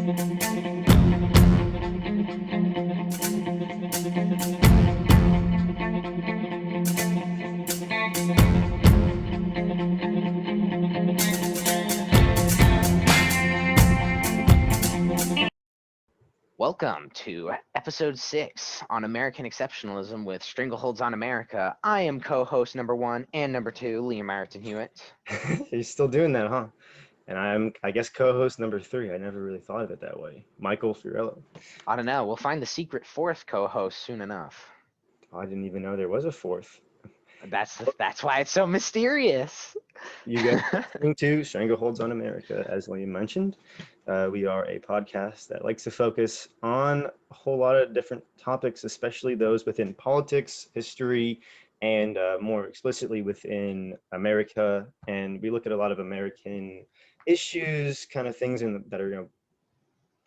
Welcome to episode 6 on American Exceptionalism with Strangleholds on America. I am co-host number 1 and number 2, Liam Meriton Hewitt. You're still doing that, huh? And I guess, co-host number 3. I never really thought of it that way. Michael Fiorello. I don't know. We'll find the secret 4th co-host soon enough. I didn't even know there was a 4th. That's why it's so mysterious. You guys are listening to Strangleholds on America, as Liam mentioned. We are a podcast that likes to focus on a whole lot of different topics, especially those within politics, history, and more explicitly within America. And we look at a lot of American issues, kind of things that are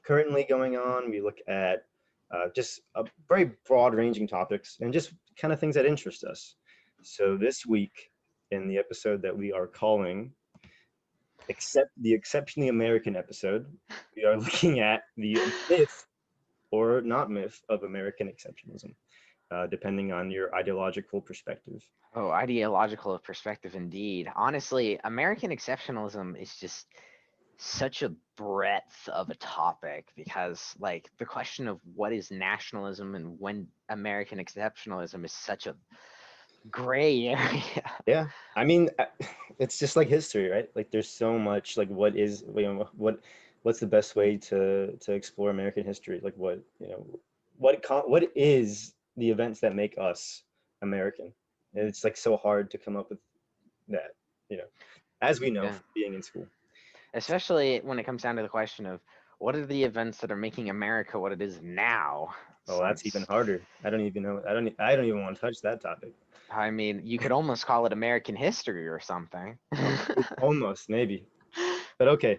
currently going on. We look at just a very broad-ranging topics and just kind of things that interest us. So this week, in the episode that we are calling the Exceptionally American episode, we are looking at the myth or not myth of American exceptionalism, depending on your ideological perspective. Oh, ideological perspective indeed. Honestly, American exceptionalism is just such a breadth of a topic because like the question of what is nationalism and when American exceptionalism is such a gray area. Yeah, I mean, it's just like history, right? Like there's so much like what's the best way to explore American history? Like what is the events that make us American? And it's like so hard to come up with that, as we know Yeah. from being in school. Especially when it comes down to the question of what are the events that are making America what it is now? Oh, that's even harder. I don't even know. I don't even want to touch that topic. I mean, you could almost call it American history or something. Almost, maybe. But okay.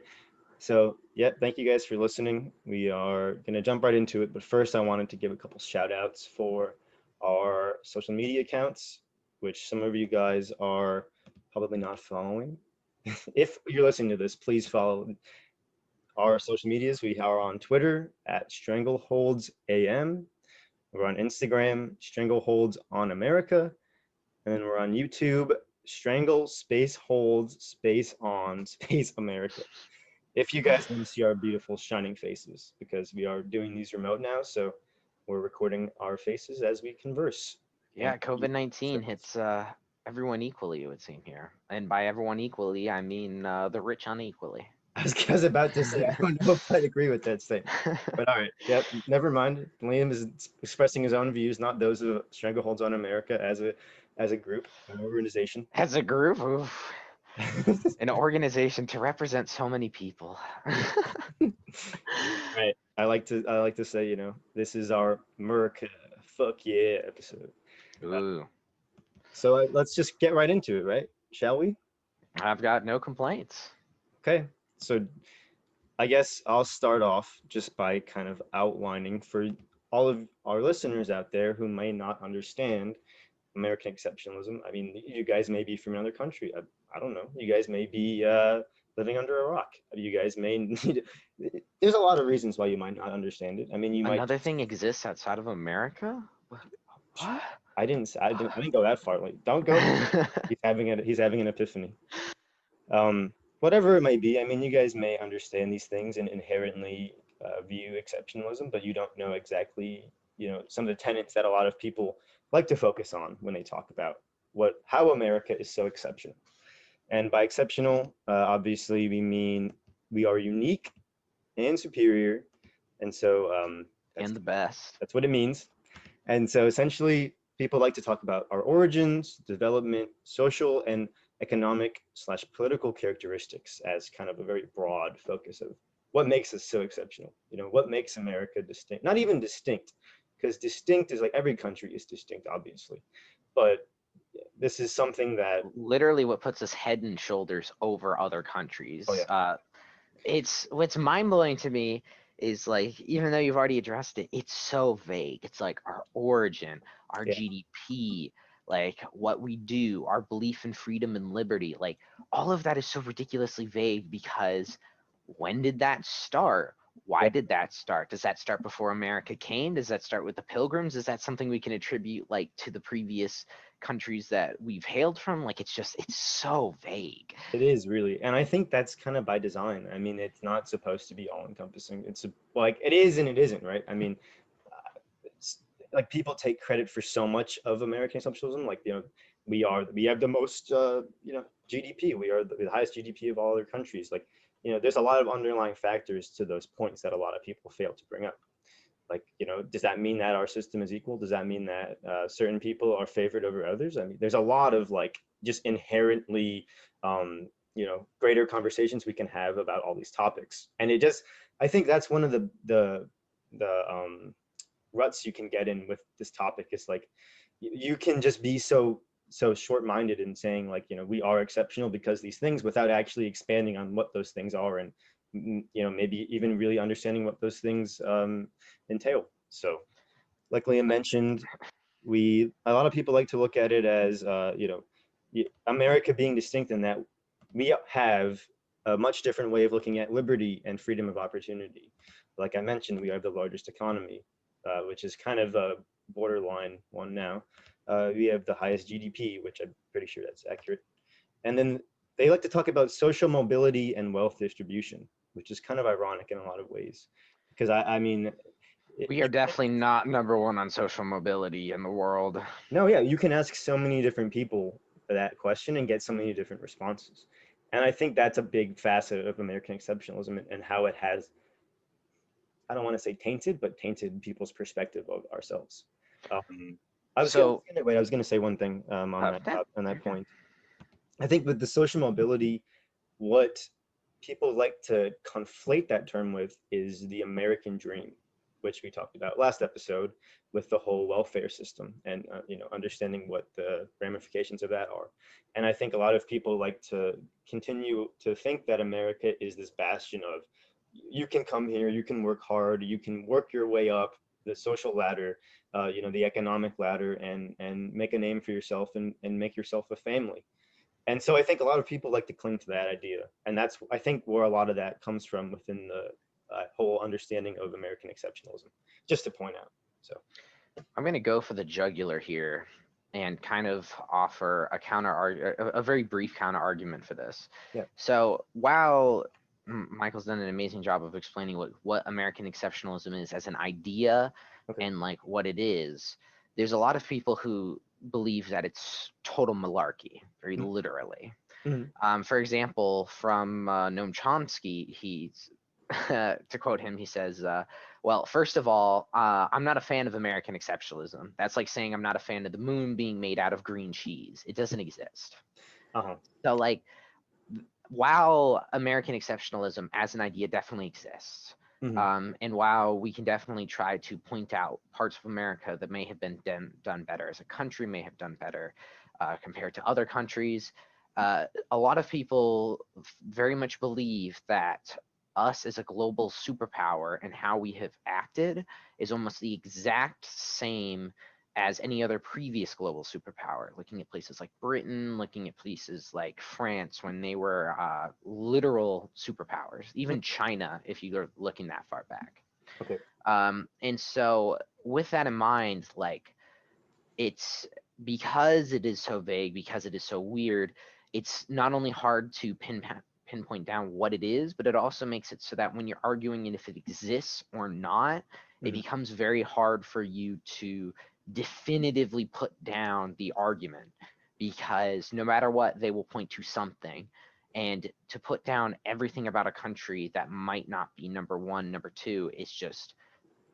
So, yeah, thank you guys for listening. We are going to jump right into it. But first, I wanted to give a couple shout outs for our social media accounts, which some of you guys are probably not following. If you're listening to this, please follow our social medias. We are on Twitter at StrangleholdsAM. We're on Instagram, Strangleholds on America. And then we're on YouTube, Strangle space holds space on space America. If you guys want to see our beautiful shining faces, because we are doing these remote now, so we're recording our faces as we converse. Yeah, COVID-19 hits everyone equally, it would seem here. And by everyone equally, I mean the rich unequally. I was about to say, I don't know if I'd agree with that statement. But all right, yep, never mind. Liam is expressing his own views, not those of Strangleholds on America as a group, an organization. As a group, oof. An organization to represent so many people. Right. I like to say, this is our America fuck yeah episode. Ooh, So let's just get right into it, right? Shall we? I've got no complaints. Okay. So I guess I'll start off just by kind of outlining for all of our listeners out there who may not understand American exceptionalism. I mean, you guys may be from another country. I don't know. You guys may be living under a rock. You guys may need. There's a lot of reasons why you might not understand it. I mean, you might. Another thing exists outside of America? What? I didn't go that far. Like, don't go. He's having an epiphany. Whatever it may be. I mean, you guys may understand these things and inherently view exceptionalism, but you don't know exactly, some of the tenets that a lot of people like to focus on when they talk about how America is so exceptional. And by exceptional, obviously we mean we are unique and superior, and so And the best. that's what it means. And so essentially, people like to talk about our origins, development, social and economic/political characteristics as kind of a very broad focus of what makes us so exceptional. What makes America distinct? Not even distinct, because distinct is like every country is distinct, obviously. But this is something that Literally what puts us head and shoulders over other countries. Oh, yeah. It's what's mind-blowing to me is like, even though you've already addressed it, it's so vague. It's like our origin, our Yeah. GDP, like what we do, our belief in freedom and liberty, like all of that is so ridiculously vague because when did that start? Why did that start? Does that start before America came? Does that start with the Pilgrims? Is that something we can attribute like to the previous countries that we've hailed from? Like it's so vague. It is really, and I think that's kind of by design. I mean, it's not supposed to be all encompassing. Like it is and it isn't, right? I mean, it's, like people take credit for so much of American exceptionalism. Like we have the most GDP. We are the highest GDP of all other countries. Like there's a lot of underlying factors to those points that a lot of people fail to bring up. Like does that mean that our system is equal? Does that mean that certain people are favored over others? I mean, there's a lot of like just inherently greater conversations we can have about all these topics, and I think that's one of the ruts you can get in with this topic is like you can just be so short-minded in saying like we are exceptional because these things without actually expanding on what those things are and maybe even really understanding what those things entail. So like Liam mentioned, a lot of people like to look at it as America being distinct in that we have a much different way of looking at liberty and freedom of opportunity. Like I mentioned, we have the largest economy, which is kind of a borderline one now. We have the highest GDP, which I'm pretty sure that's accurate. And then they like to talk about social mobility and wealth distribution, which is kind of ironic in a lot of ways. Because I mean, We are definitely not number one on social mobility in the world. no, yeah, you can ask so many different people that question and get so many different responses. And I think that's a big facet of American exceptionalism and how it has, I don't want to say tainted, but tainted people's perspective of ourselves. So I was gonna say one thing on that point. I think with the social mobility, what people like to conflate that term with is the American dream, which we talked about last episode with the whole welfare system and understanding what the ramifications of that are. And I think a lot of people like to continue to think that America is this bastion of you can come here, you can work hard, you can work your way up the social ladder, the economic ladder, and make a name for yourself and make yourself a family. And so I think a lot of people like to cling to that idea, and that's I think where a lot of that comes from within the whole understanding of American exceptionalism. Just to point out. So I'm going to go for the jugular here and kind of offer a very brief counter argument for this. yeah, So while Michael's done an amazing job of explaining what American exceptionalism is as an idea okay, and like what it is, there's a lot of people who believe that it's total malarkey, very literally. mm-hmm. For example, from Noam Chomsky, he's to quote him, he says, well, first of all, I'm not a fan of American exceptionalism. That's like saying I'm not a fan of the moon being made out of green cheese. It doesn't exist. Uh-huh. So, like, while American exceptionalism as an idea definitely exists, Mm-hmm. and while we can definitely try to point out parts of America that may have been done better as a country, may have done better compared to other countries, a lot of people very much believe that us as a global superpower and how we have acted is almost the exact same as any other previous global superpower, looking at places like Britain, looking at places like France when they were literal superpowers, even China, if you're looking that far back. Okay. And so, with that in mind, like, it's because it is so vague, because it is so weird, it's not only hard to pinpoint down what it is, but it also makes it so that when you're arguing if it exists or not, it Mm-hmm. becomes very hard for you to definitively put down the argument, because no matter what, they will point to something. And to put down everything about a country that might not be number one, number two, is just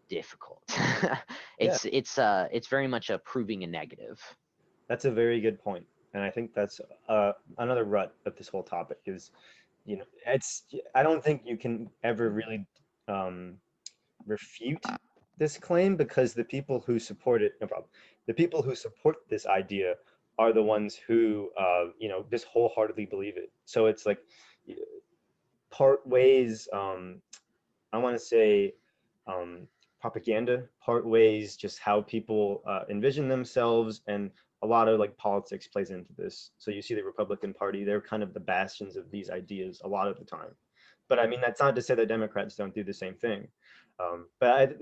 difficult. Yeah, It's very much a proving a negative. that's a very good point, and I think that's another rut of this whole topic is, it's I don't think you can ever really um, refute this claim because the people who support it, no problem. The people who support this idea are the ones who, just wholeheartedly believe it. So it's like part ways, I want to say, um, propaganda, part ways just how people envision themselves, and a lot of like politics plays into this. So you see the Republican Party, they're kind of the bastions of these ideas a lot of the time. but I mean, that's not to say that Democrats don't do the same thing.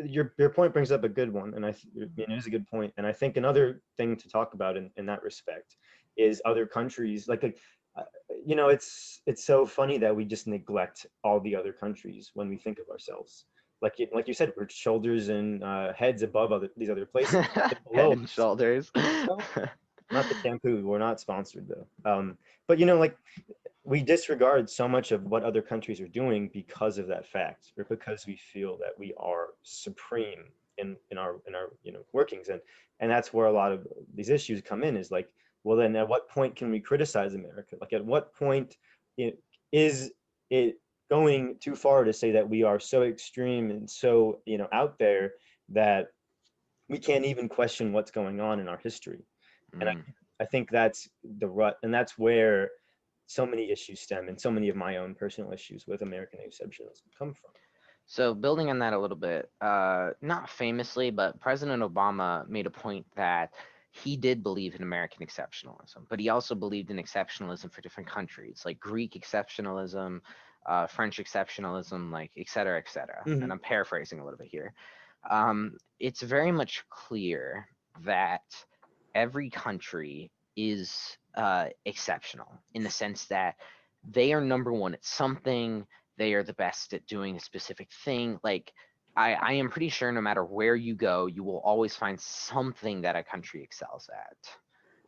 Your point brings up a good one, and I mean, it is a good point. And I think another thing to talk about in that respect is other countries. Uh, it's so funny that we just neglect all the other countries when we think of ourselves. Like you said, we're shoulders and heads above these other places, Head below and us. shoulders. Not the shampoo. We're not sponsored though. But like we disregard so much of what other countries are doing because of that fact, or because we feel that we are supreme in our workings, and that's where a lot of these issues come in. Is like, well, then at what point can we criticize America? Like, at what point it, is it going too far to say that we are so extreme and so out there that we can't even question what's going on in our history? And Mm. I think that's the rut, and that's where so many issues stem, and so many of my own personal issues with American exceptionalism come from. So building on that a little bit, not famously, but President Obama made a point that he did believe in American exceptionalism, but he also believed in exceptionalism for different countries, like Greek exceptionalism, French exceptionalism, like et cetera, et cetera. And Hmm. I'm paraphrasing a little bit here. It's very much clear that every country is exceptional in the sense that they are number one at something. They are the best at doing a specific thing. Like I am pretty sure no matter where you go, you will always find something that a country excels at,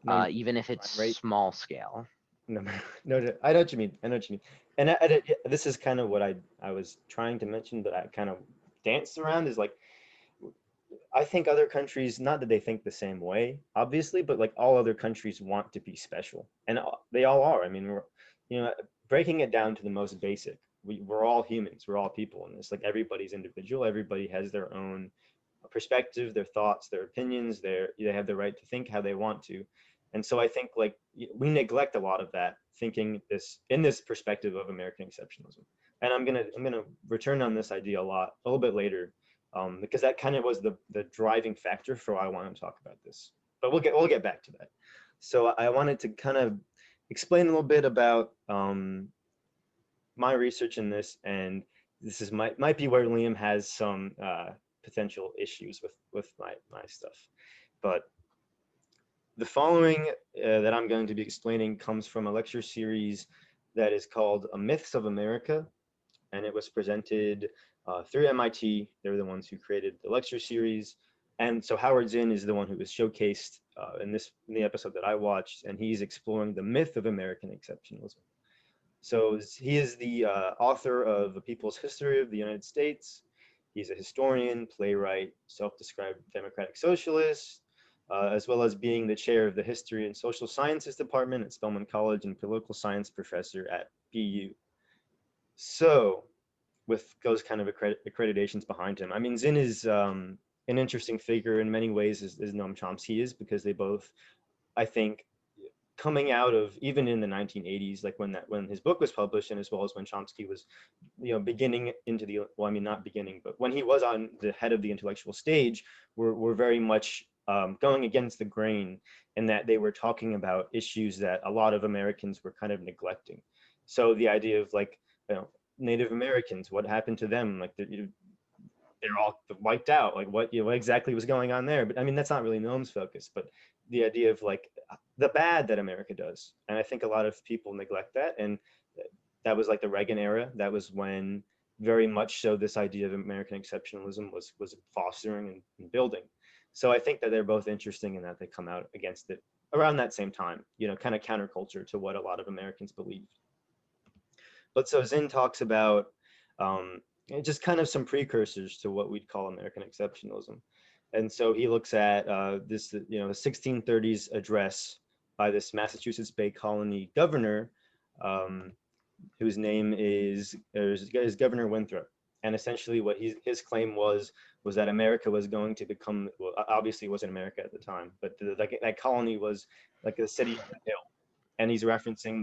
Number even if it's crime rate. small scale. Number, no, no, I know what you mean. I know what you mean. And this is kind of what I was trying to mention, but I kind of danced around. Is like, I think other countries, not that they think the same way, obviously, but like all other countries want to be special, and they all are. I mean, you know, breaking it down to the most basic, we're all humans, we're all people in this. Like, everybody's individual, everybody has their own perspective, their thoughts, their opinions, they have the right to think how they want to. And so I think, like, we neglect a lot of that, thinking this in this perspective of American exceptionalism. And I'm gonna return on this idea a little bit later, because that kind of was the driving factor for why I want to talk about this. But we'll get back to that. So I wanted to kind of explain a little bit about my research in this, and this is might be where Liam has some potential issues with my stuff. But the following that I'm going to be explaining comes from a lecture series that is called Myths of America, and it was presented through MIT. They're the ones who created the lecture series. And so Howard Zinn is the one who was showcased in the episode that I watched, and he's exploring the myth of American exceptionalism. So he is the author of A People's History of the United States. He's a historian, playwright, self-described democratic socialist, as well as being the chair of the History and Social Sciences Department at Spelman College and political science professor at BU. So, with those kind of accreditations behind him, I mean, Zinn is an interesting figure in many ways, as Noam Chomsky is, because they both, I think, coming out of, even in the 1980s, like when his book was published, and as well as when Chomsky was beginning into the, well, I mean, not beginning, but when he was on the head of the intellectual stage, were very much going against the grain, in that they were talking about issues that a lot of Americans were kind of neglecting. So the idea of, like, Native Americans, what happened to them? Like, they're all wiped out. Like, what exactly was going on there? But I mean, that's not really Noam's focus, but the idea of, like, the bad that America does. And I think a lot of people neglect that. And that was like the Reagan era. That was when, very much so, this idea of American exceptionalism was fostering and building. So I think that they're both interesting in that they come out against it around that same time, kind of counterculture to what a lot of Americans believed. But so Zinn talks about just kind of some precursors to what we'd call American exceptionalism. And so he looks at this, the 1630s address by this Massachusetts Bay Colony governor, um, whose name is Governor Winthrop. And essentially, what his claim was that America was going to become, well, obviously it wasn't America at the time, but that colony was like a city on a hill. And he's referencing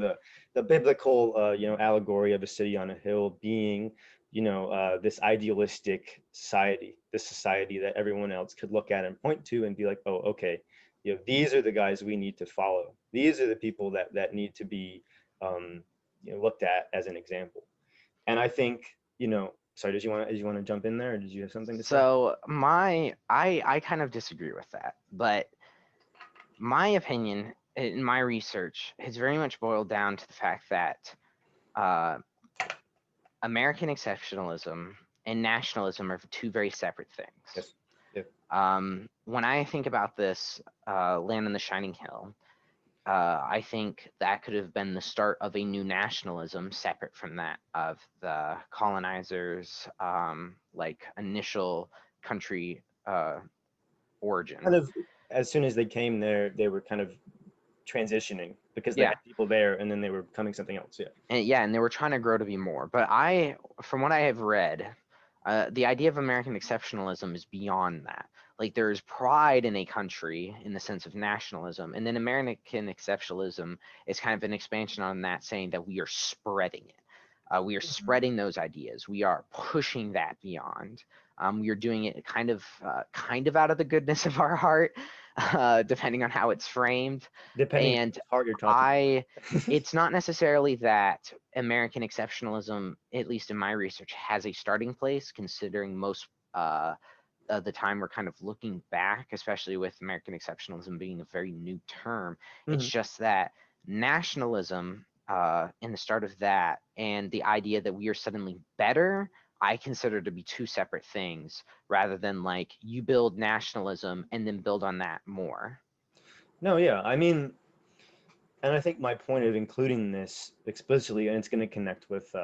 the biblical allegory of a city on a hill being this idealistic society, this society that everyone else could look at and point to and be like, oh, okay, these are the guys we need to follow, these are the people that need to be looked at as an example. And I think, sorry, did you want to jump in there, or did you have something to say? So I kind of disagree with that, but my opinion in my research has very much boiled down to the fact that uh, American exceptionalism and nationalism are two very separate things. Yes. Yeah. When I think about this, Land on the Shining Hill, I think that could have been the start of a new nationalism separate from that of the colonizers' like initial country origin. Kind of as soon as they came there, they were kind of transitioning because they Yeah, had people there, and then they were becoming something else. Yeah. and they were trying to grow to be more. But from what I have read, the idea of American exceptionalism is beyond that. Like there is pride in a country in the sense of nationalism, and then American exceptionalism is kind of an expansion on that, saying that we are spreading it. We are Mhm. spreading those ideas. We are pushing that beyond. We are doing it kind of out of the goodness of our heart, depending on how it's framed. Depending on And which part you're talking I, about. it's not necessarily that American exceptionalism, at least in my research, has a starting place, considering most of the time we're kind of looking back, especially with American exceptionalism being a very new term. It's Mhm. just that nationalism, in the start of that, and the idea that we are suddenly better, I consider to be two separate things, rather than like you build nationalism and then build on that more. No, yeah, I mean, and I think my point of including this explicitly, and it's going to connect with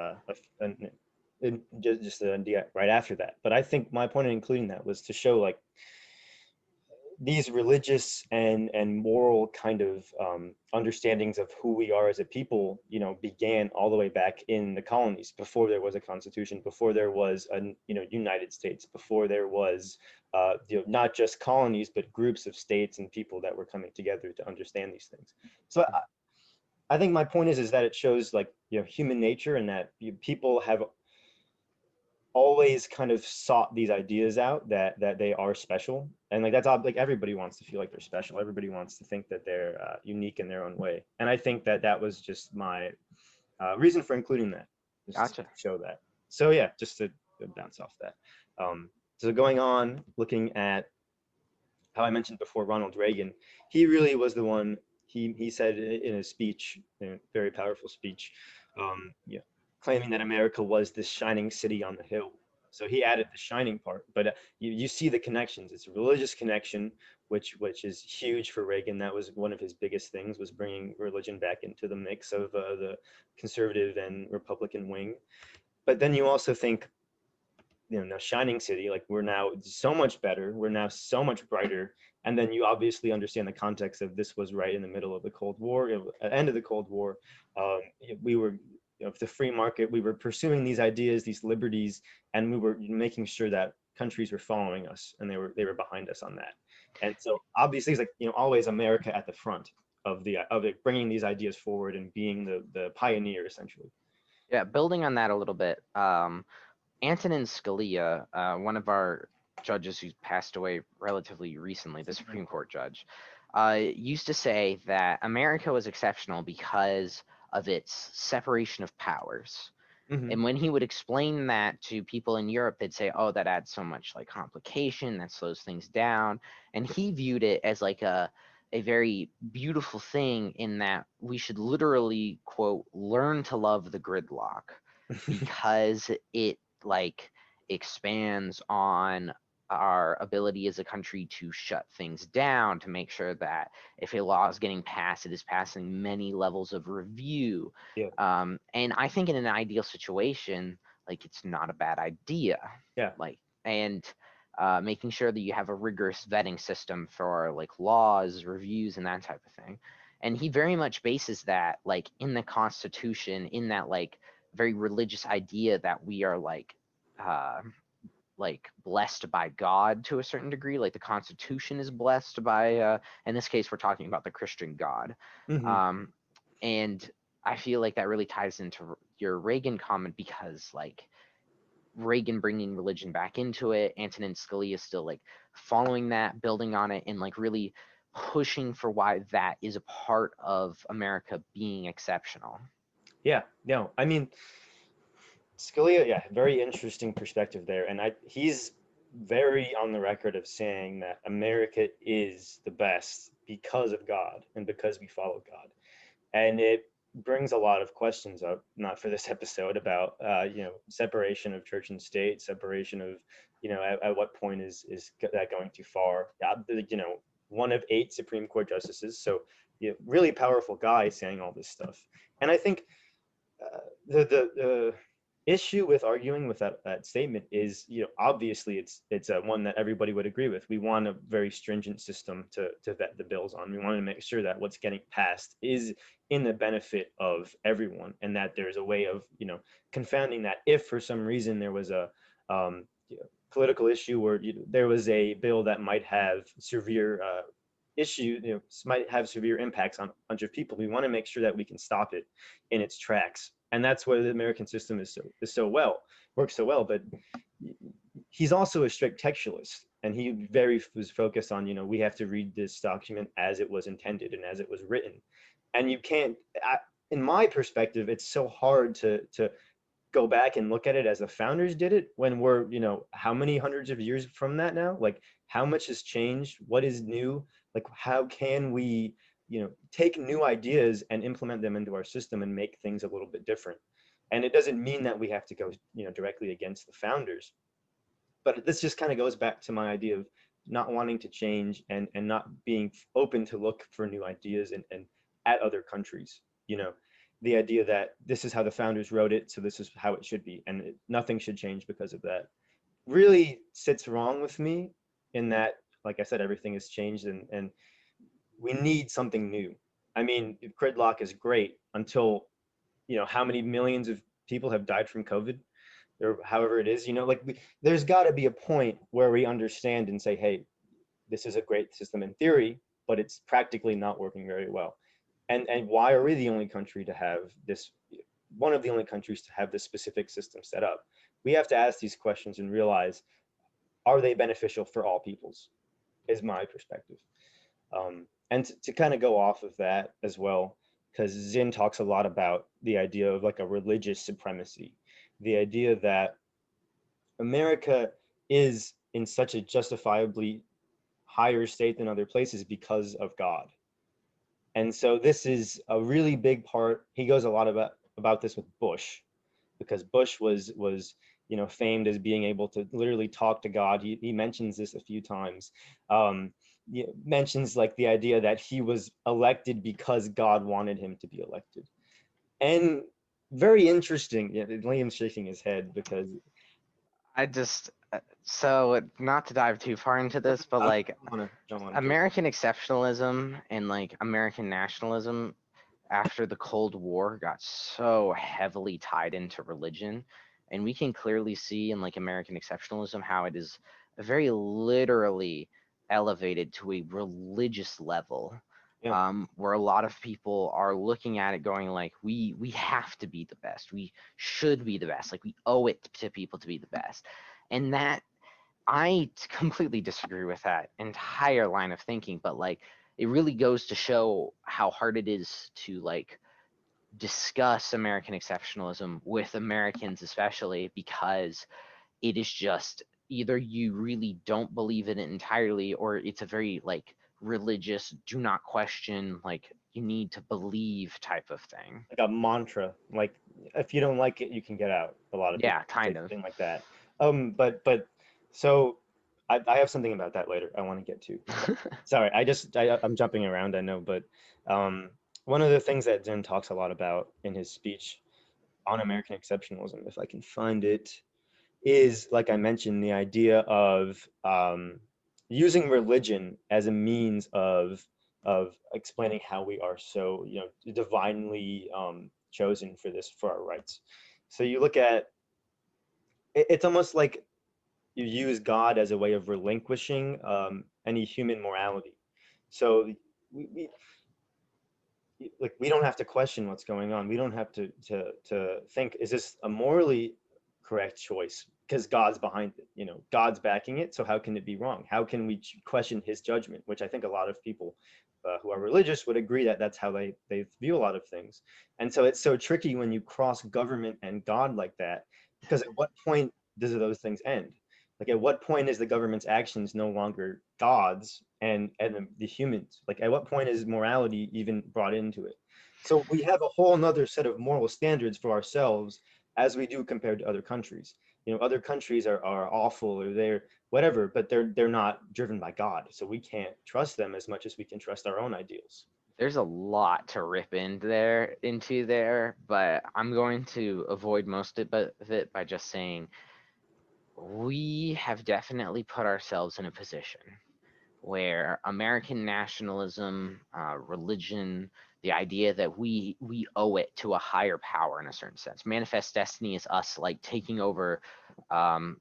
just an idea right after that. But I think my point of including that was to show like these religious and moral kind of understandings of who we are as a people, began all the way back in the colonies before there was a constitution, before there was a United States, before there was not just colonies but groups of states and people that were coming together to understand these things. So I think my point is that it shows like human nature, and that people have always kind of sought these ideas out that they are special, and like like everybody wants to feel like they're special, everybody wants to think that they're unique in their own way, and I think that was just my reason for including that, just to Gotcha. show that. So yeah, just to bounce off that. So going on, looking at how I mentioned before, Ronald Reagan, he really was the one. He said in a speech, a very powerful speech, yeah, claiming that America was this shining city on the hill. So he added the shining part, but you see the connections. It's a religious connection, which is huge for Reagan. That was one of his biggest things, was bringing religion back into the mix of the conservative and Republican wing. But then you also think, now shining city, like we're now so much better, we're now so much brighter, and then you obviously understand the context of this was right in the middle of the Cold War, at the end of the Cold War. We were, the free market, we were pursuing these ideas, these liberties, and we were making sure that countries were following us, and they were behind us on that. And so obviously it's like, always America at the front of it, bringing these ideas forward and being the pioneer essentially. Yeah, building on that a little bit. Antonin Scalia, one of our judges who passed away relatively recently, the Supreme Court judge, used to say that America was exceptional because of its separation of powers. Hmm. And when he would explain that to people in Europe, they'd say, "Oh, that adds so much like complication, that slows things down." And he viewed it as like a very beautiful thing in that we should literally quote learn to love the gridlock because it like expands on our ability as a country to shut things down, to make sure that if a law is getting passed, it is passing many levels of review. Yeah. And I think in an ideal situation, like it's not a bad idea. Yeah. Like, and making sure that you have a rigorous vetting system for like laws, reviews, and that type of thing. And he very much bases that like in the Constitution, in that like very religious idea that we are uh, like blessed by God to a certain degree. Like the Constitution is blessed by, in this case, we're talking about the Christian God. Hmm. Um, and I feel like that really ties into your Reagan comment because like Reagan bringing religion back into it, Antonin Scalia still like following that, building on it, and like really pushing for why that is a part of America being exceptional. Yeah, no, I mean, Scalia, yeah, very interesting perspective there, and he's very on the record of saying that America is the best because of God and because we follow God, and it brings a lot of questions up, not for this episode, about separation of church and state, separation of at what point is that going too far? One of 8 Supreme Court justices, so really powerful guy saying all this stuff, and I think the issue with arguing with that statement is, obviously it's a one that everybody would agree with. We want a very stringent system to vet the bills on. We want to make sure that what's getting passed is in the benefit of everyone, and that there's a way of confounding that if for some reason there was a um, political issue where there was a bill that might have severe issue, might have severe impacts on a bunch of people. We want to make sure that we can stop it in its tracks, and that's why the American system works so well. But he's also a strict textualist, and he was focused on we have to read this document as it was intended and as it was written, and you can't. In my perspective, it's so hard to go back and look at it as the founders did it when we're how many hundreds of years from that now, like how much has changed, what is new, like how can we take new ideas and implement them into our system and make things a little bit different. And it doesn't mean that we have to go directly against the founders, but this just kind of goes back to my idea of not wanting to change and not being open to look for new ideas and at other countries. The idea that this is how the founders wrote it, so this is how it should be, and nothing should change because of that, really sits wrong with me. In that, like I said, everything has changed, and we need something new. I mean, gridlock is great until how many millions of people have died from COVID, or however it is. There's got to be a point where we understand and say, hey, this is a great system in theory, but it's practically not working very well. And why are we the only country to have this? One of the only countries to have this specific system set up. We have to ask these questions and realize, are they beneficial for all peoples? Is my perspective. And to kind of go off of that as well, because Zinn talks a lot about the idea of like a religious supremacy, the idea that America is in such a justifiably higher state than other places because of God. And so this is a really big part. He goes a lot about this with Bush, because Bush was famed as being able to literally talk to God. He mentions this a few times. Mentions like the idea that he was elected because God wanted him to be elected. And very interesting. Yeah, Liam's shaking his head because I just so not to dive too far into this, but like don't want to go. American exceptionalism and like American nationalism after the Cold War got so heavily tied into religion. And we can clearly see in like American exceptionalism how it is very literally elevated to a religious level, Yeah, where a lot of people are looking at it going like, we have to be the best. We should be the best. Like we owe it to people to be the best. And that I completely disagree with that entire line of thinking, but like it really goes to show how hard it is to like discuss American exceptionalism with Americans, especially because it is just either you really don't believe in it entirely, or it's a very like religious, do not question, like you need to believe type of thing. like a mantra. Like if you don't like it, you can get out. A lot of people Yeah, say kind of. something like that. But so I have something about that later I want to get to. Sorry, I'm jumping around, I know, but um, one of the things that Zen talks a lot about in his speech on American exceptionalism, if I can find it, is, like I mentioned, the idea of using religion as a means of explaining how we are so divinely chosen for our rights. So you look at it's almost like you use God as a way of relinquishing any human morality. So we like we don't have to question what's going on. We don't have to think, is this a morally correct choice? because God's behind it. God's backing it. So how can it be wrong? How can we question his judgment? Which I think a lot of people who are religious would agree that that's how they view a lot of things. And so it's so tricky when you cross government and God like that, because at what point does those things end? Like at what point is the government's actions no longer God's and the humans? Like at what point is morality even brought into it? So we have a whole nother set of moral standards for ourselves as we do compared to other countries. Other countries are awful or they're whatever, but they're not driven by God. So we can't trust them as much as we can trust our own ideals. There's a lot to rip into there, but I'm going to avoid most of it by just saying we have definitely put ourselves in a position where American nationalism, religion, the idea that we owe it to a higher power in a certain sense. Manifest destiny is us like taking over,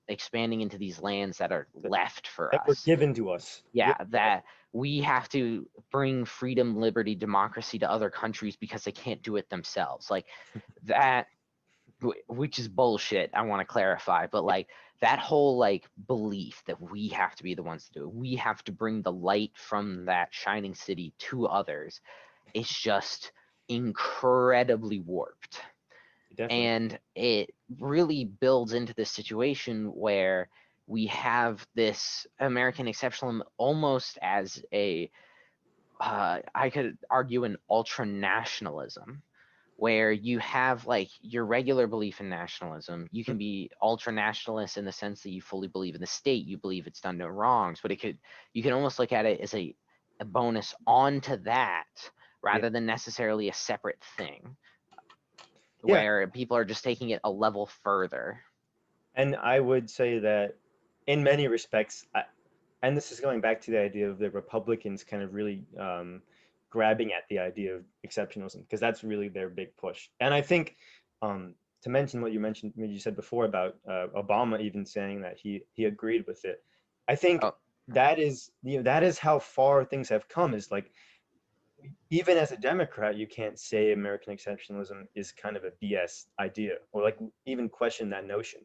expanding into these lands that are That, left for that were us. given to us. Yeah, that we have to bring freedom, liberty, democracy to other countries because they can't do it themselves. Like that, which is bullshit. I want to clarify, but like that whole like belief that we have to be the ones to do it, we have to bring the light from that shining city to others. It's just incredibly warped. Definitely. And it really builds into this situation where we have this American exceptionalism almost as a, I could argue, an ultra nationalism, where you have like your regular belief in nationalism. You can be ultra nationalist in the sense that you fully believe in the state, you believe it's done no wrongs, but you can almost look at it as a bonus onto that Yeah. rather than necessarily a separate thing, Yeah. where people are just taking it a level further. And I would say that in many respects, and this is going back to the idea of the Republicans kind of really grabbing at the idea of exceptionalism, because that's really their big push. And I think to mention what you said before about Obama even saying that he agreed with it. I think Oh, that is how far things have come. Is like even as a Democrat, you can't say American exceptionalism is kind of a BS idea, or like even question that notion,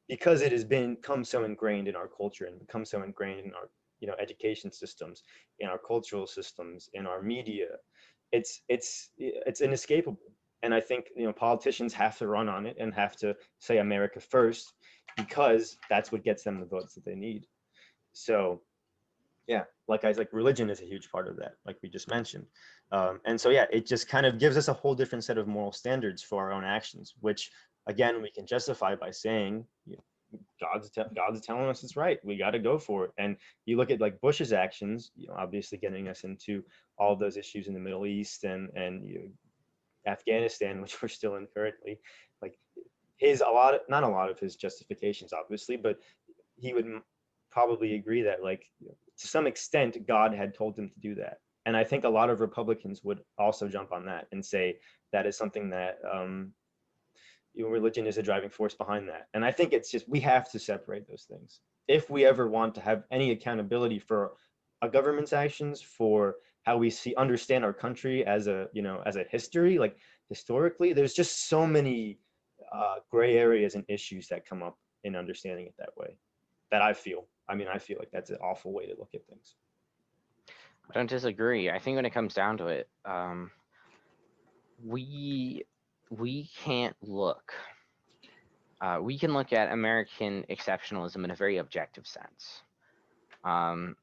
because it has become so ingrained in our culture and become so ingrained in our education systems, in our cultural systems, in our media. It's inescapable, and I think politicians have to run on it and have to say America first, because that's what gets them the votes that they need. So yeah, like religion is a huge part of that, like we just mentioned. And so yeah, it just kind of gives us a whole different set of moral standards for our own actions, which again we can justify by saying God's telling us it's right, we got to go for it. And you look at like Bush's actions, obviously getting us into all of those issues in the Middle East and Afghanistan, which we're still in currently. Like not a lot of his justifications obviously, but he would probably agree that like to some extent God had told him to do that. And I think a lot of Republicans would also jump on that and say that is something that religion is a driving force behind that. And I think it's just we have to separate those things if we ever want to have any accountability for a government's actions, for how we understand our country as a history. Like historically, there's just so many gray areas and issues that come up in understanding it that way, that I feel like that's an awful way to look at things. I don't disagree. I think when it comes down to it, we can't look. We can look at American exceptionalism in a very objective sense. Um,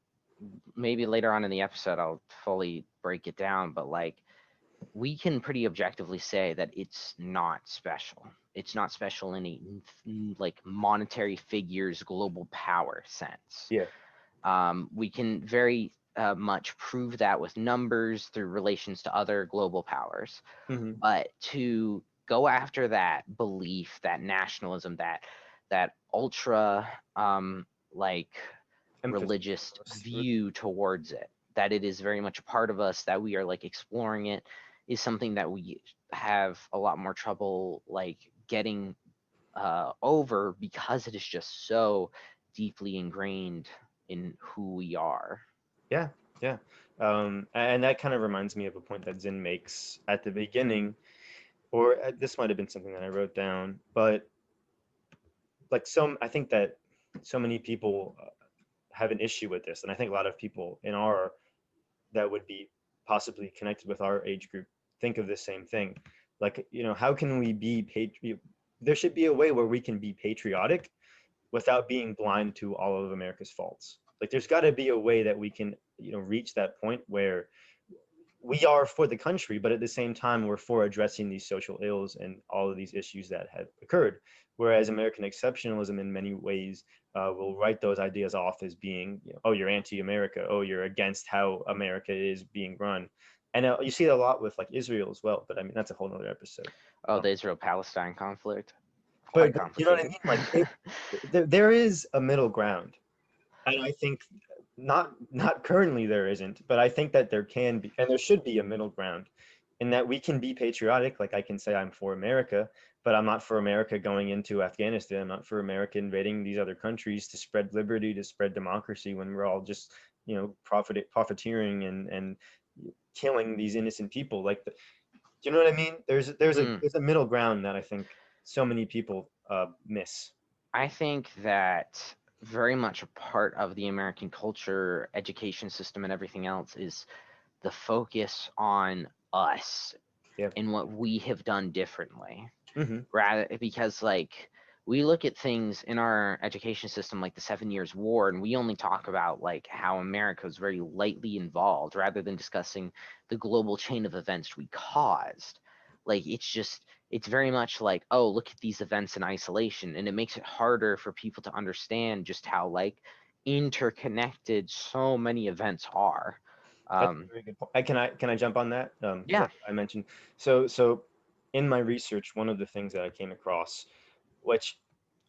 Maybe later on in the episode I'll fully break it down, but like we can pretty objectively say that it's not special. It's not special in a like monetary figures, global power sense. Yeah. We can very much prove that with numbers through relations to other global powers. Mm-hmm. But to go after that belief, that nationalism, that ultra like religious view towards it, that it is very much a part of us, that we are like exploring it, is something that we have a lot more trouble like getting over, because it is just so deeply ingrained in who we are. Yeah, yeah. And that kind of reminds me of a point that Zinn makes at the beginning, or this might have been something that I wrote down, but like I think that so many people have an issue with this, and I think a lot of people in our that would be possibly connected with our age group think of the same thing. Like, how can we be there should be a way where we can be patriotic without being blind to all of America's faults. Like, there's got to be a way that we can, reach that point where we are for the country, but at the same time, we're for addressing these social ills and all of these issues that have occurred. Whereas American exceptionalism, in many ways, will write those ideas off as being, oh, you're anti-America, oh, you're against how America is being run. And you see it a lot with like Israel as well, but I mean, that's a whole nother episode. Oh, the Israel-Palestine conflict, quite But you know what I complicated. mean? Like, there is a middle ground, and I think not currently there isn't, but I think that there can be, and there should be a middle ground, in that we can be patriotic. Like, I can say I'm for America, but I'm not for America going into Afghanistan. I'm not for America invading these other countries to spread liberty, to spread democracy, when we're all just profiteering and killing these innocent people. Like, do you know what I mean? Mm. There's a middle ground that I think so many people miss. I think that very much a part of the American culture, education system, and everything else is the focus on us Yeah. and what we have done differently. Hmm. Rather, because like we look at things in our education system like the 7 Years War, and we only talk about like how America was very lightly involved rather than discussing the global chain of events we caused. Like it's very much like, oh, look at these events in isolation, and it makes it harder for people to understand just how like interconnected so many events are. That's a um very good point. Can I jump on that? Because yeah. I mentioned, so in my research, one of the things that I came across, which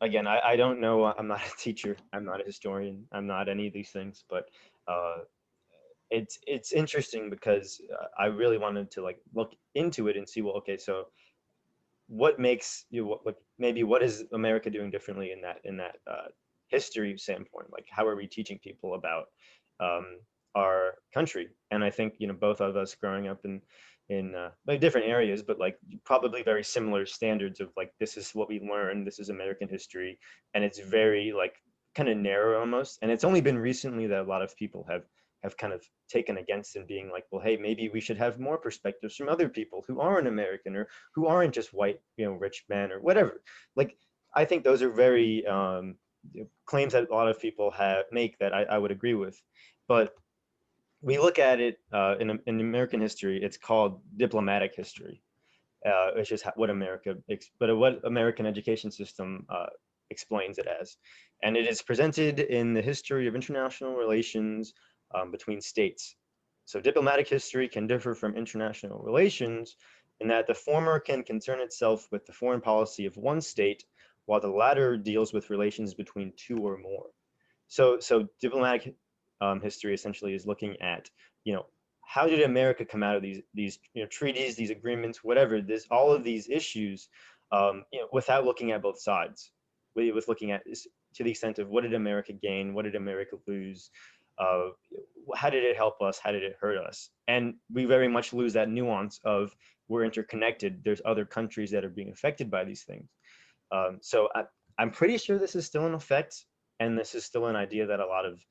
again, I don't know, I'm not a teacher, I'm not a historian, I'm not any of these things, but uh, it's interesting because I really wanted to like look into it and see, well, okay, so what makes like maybe what is America doing differently in that history standpoint? Like, how are we teaching people about um, our country? And I think both of us growing up in like different areas, but like probably very similar standards of like, this is what we learn, this is American history, and it's very like kind of narrow almost. And it's only been recently that a lot of people have kind of taken against and being like, well, hey, maybe we should have more perspectives from other people who aren't American or who aren't just white, rich men or whatever. Like, I think those are very claims that a lot of people make that I would agree with. But we look at it in American history, it's called diplomatic history, which is what what American education system explains it as. And it is presented in the history of international relations between states. So diplomatic history can differ from international relations in that the former can concern itself with the foreign policy of one state, while the latter deals with relations between two or more. So diplomatic history essentially is looking at, you know, how did America come out of these treaties, these agreements, whatever, this all of these issues, without looking at both sides. With looking at to the extent of what did America gain, what did America lose, uh, how did it help us, how did it hurt us, and we very much lose that nuance of we're interconnected. There's other countries that are being affected by these things. I'm pretty sure this is still in effect, and this is still an idea that a lot of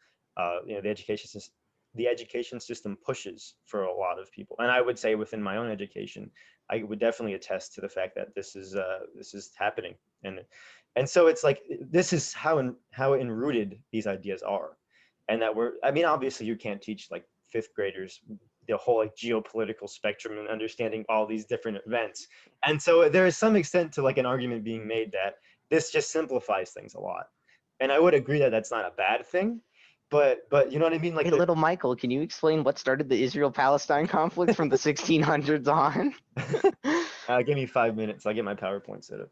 the education system pushes for a lot of people. And I would say within my own education, I would definitely attest to the fact that this is happening. And so it's like this is how enrooted these ideas are, and that I mean, obviously you can't teach like fifth graders the whole like geopolitical spectrum and understanding all these different events. And so there is some extent to like an argument being made that this just simplifies things a lot. And I would agree that that's not a bad thing, but you know what I mean? Like Hey, little Michael, can you explain what started the Israel-Palestine conflict from the 1600s on? give me 5 minutes. I'll get my PowerPoint set up.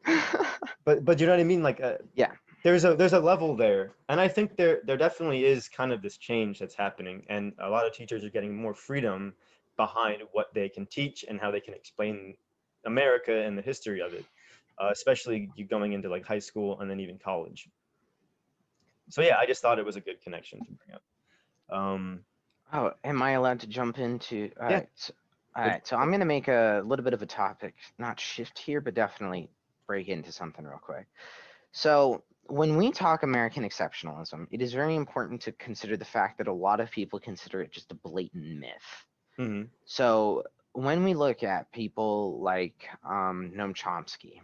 But you know what I mean? Like Yeah. there's a level there, and I think there definitely is kind of this change that's happening, and a lot of teachers are getting more freedom behind what they can teach and how they can explain America and the history of it, especially you going into like high school and then even college. So yeah, I just thought it was a good connection to bring up. Um, Oh, am I allowed to jump into? yeah, All good. right. So I'm gonna make a little bit of a topic, not shift here, but definitely break into something real quick. So when we talk American exceptionalism, it is very important to consider the fact that a lot of people consider it just a blatant myth. Hmm. So when we look at people like Noam Chomsky,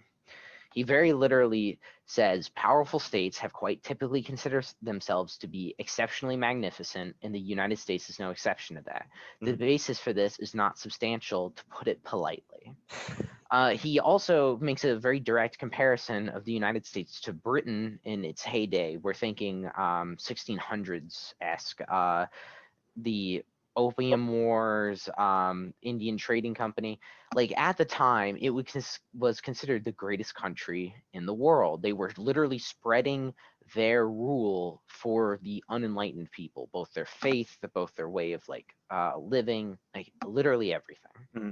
he very literally says powerful states have quite typically considered themselves to be exceptionally magnificent, and the United States is no exception to that. The Hmm. basis for this is not substantial, to put it politely. He also makes a very direct comparison of the United States to Britain in its heyday. We're thinking 1600s esque. The Opium Wars, Indian Trading Company. Like at the time, it was considered the greatest country in the world. They were literally spreading their rule for the unenlightened people, both their faith, both their way of like living, like literally everything. Hmm.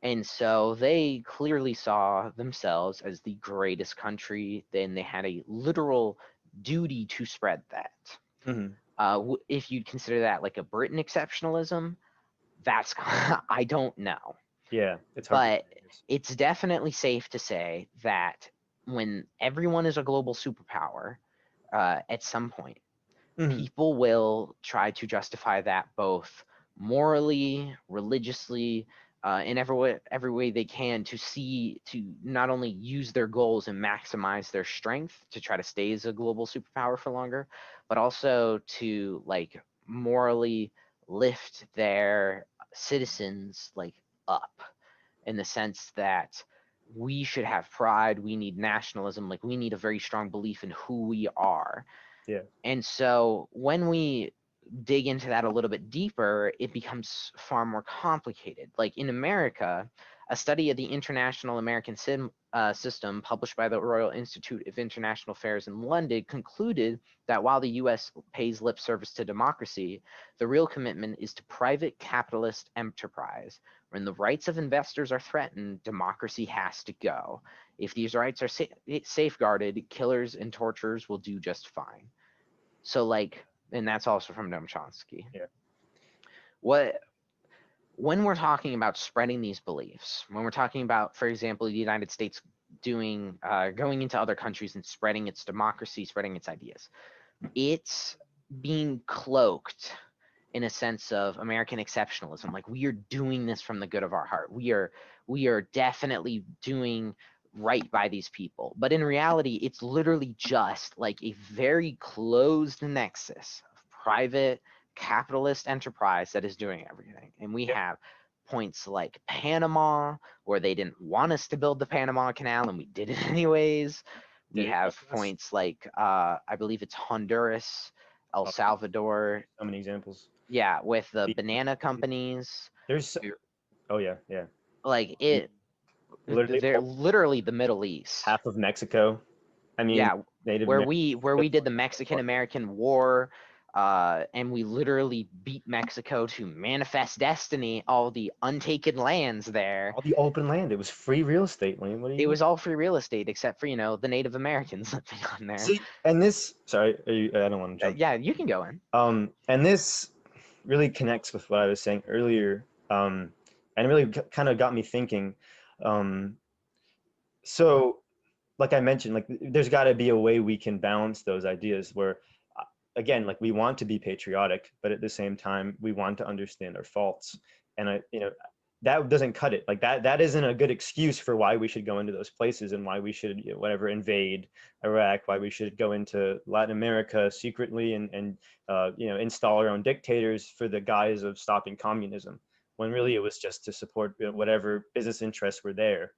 And so they clearly saw themselves as the greatest country. Then they had a literal duty to spread that. Hmm. If you'd consider that like a Britain exceptionalism, that's I don't know, Yeah, it's hard to say, but I guess. it's definitely safe to say that when everyone is a global superpower, at some point, Hmm. people will try to justify that both morally, religiously, in every way they can to not only use their goals and maximize their strength to try to stay as a global superpower for longer, but also to like morally lift their citizens like up in the sense that we should have pride, we need nationalism, like we need a very strong belief in who we are. Yeah. And so when we dig into that a little bit deeper, it becomes far more complicated. Like in America, a study of the International American System published by the Royal Institute of International Affairs in London concluded that while the US pays lip service to democracy, the real commitment is to private capitalist enterprise. When the rights of investors are threatened, democracy has to go. If these rights are safeguarded, killers and torturers will do just fine. So like, and that's also from Noam Chomsky. Yeah. What when we're talking about spreading these beliefs, when we're talking about, for example, the United States doing going into other countries and spreading its democracy, spreading its ideas, it's being cloaked in a sense of American exceptionalism. Like we are doing this from the good of our heart. We are definitely doing right by these people. But in reality, it's literally just like a very closed nexus of private capitalist enterprise that is doing everything. And we Yep. have points like Panama, where they didn't want us to build the Panama Canal and we did it anyways. We Did it have help us? points like I believe it's Honduras, El Oh, Salvador, so many examples. yeah, with the The, banana companies. there's, oh yeah, yeah. Like The, it, literally they're literally the Middle East. half of Mexico. I mean, Yeah, Native where Americans we just did the wanted to Mexican fuck it. American War, and we literally beat Mexico to manifest destiny, all the untaken lands there. All the open land. It was free real estate, Liam. What do you It mean? was all free real estate except for the Native Americans living on there. See, and this, sorry, I don't want to jump. Yeah, you can go in. And this really connects with what I was saying earlier, and really kind of got me thinking. Um, so, like I mentioned, like there's got to be a way we can balance those ideas where, again, like we want to be patriotic, but at the same time, we want to understand our faults. And that doesn't cut it. Like that isn't a good excuse for why we should go into those places and why we should, whatever, invade Iraq, why we should go into Latin America secretly and install our own dictators for the guise of stopping communism, when really it was just to support whatever business interests were there.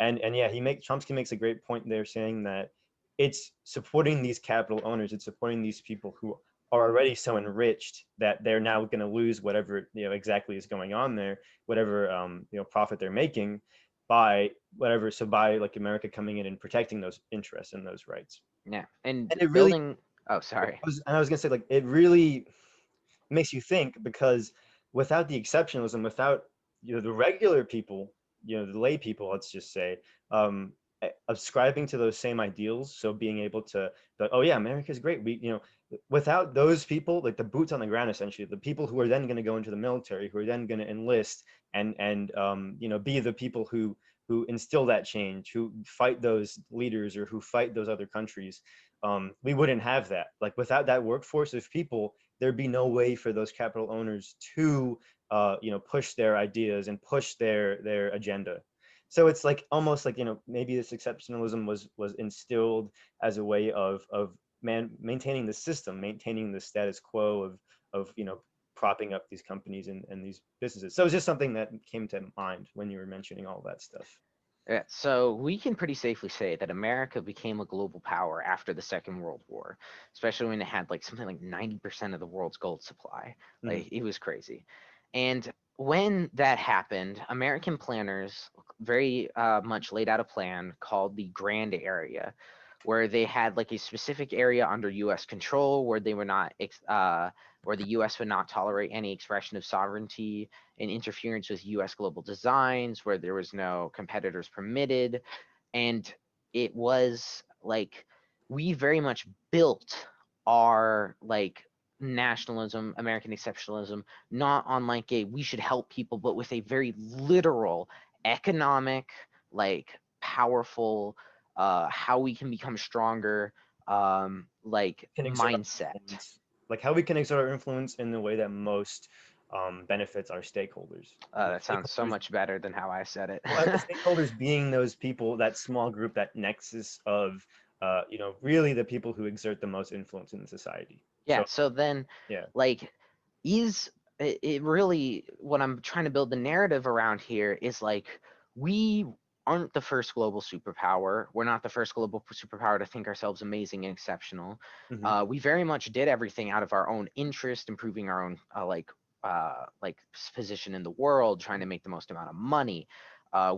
And yeah, Chomsky makes a great point there, saying that it's supporting these capital owners, it's supporting these people who are already so enriched that they're now going to lose whatever exactly is going on there, whatever profit they're making by whatever. So by like America coming in and protecting those interests and those rights, Yeah, and and it really, building. Oh, sorry. I was going to say, like, it really makes you think, because without the exceptionalism, without the regular people, the lay people, let's just say, um, ascribing to those same ideals, so being able to, oh yeah, America's great, we without those people, like the boots on the ground, essentially the people who are then going to go into the military, who are then going to enlist and be the people who instill that change, who fight those leaders or who fight those other countries, we wouldn't have that. Like without that workforce of people, there'd be no way for those capital owners to push their ideas and push their agenda. So it's like almost like, maybe this exceptionalism was instilled as a way of maintaining the system, maintaining the status quo of propping up these companies and these businesses. So it's just something that came to mind when you were mentioning all that stuff. Yeah, so we can pretty safely say that America became a global power after the Second World War, especially when it had like something like 90% of the world's gold supply. Mhm. Like it was crazy. And when that happened, American planners very much laid out a plan called the Grand Area, where they had like a specific area under U.S. control where they were not, where the U.S. would not tolerate any expression of sovereignty and interference with US global designs, where there was no competitors permitted. And it was like we very much built our like nationalism, American exceptionalism, not on like a we should help people, but with a very literal economic, like powerful, how we can become stronger, like Can exert our mindset. influence, like how we can exert our influence in the way that most benefits our stakeholders. And the That sounds so stakeholders, much better than how I said it. well, and the stakeholders being those people, that small group, that nexus of, really the people who exert the most influence in society. Yeah, So so then yeah. like is it really what I'm trying to build the narrative around here is like we aren't the first global superpower. We're not the first global superpower to think ourselves amazing and exceptional. Hmm. We very much did everything out of our own interest, improving our own position in the world, trying to make the most amount of money.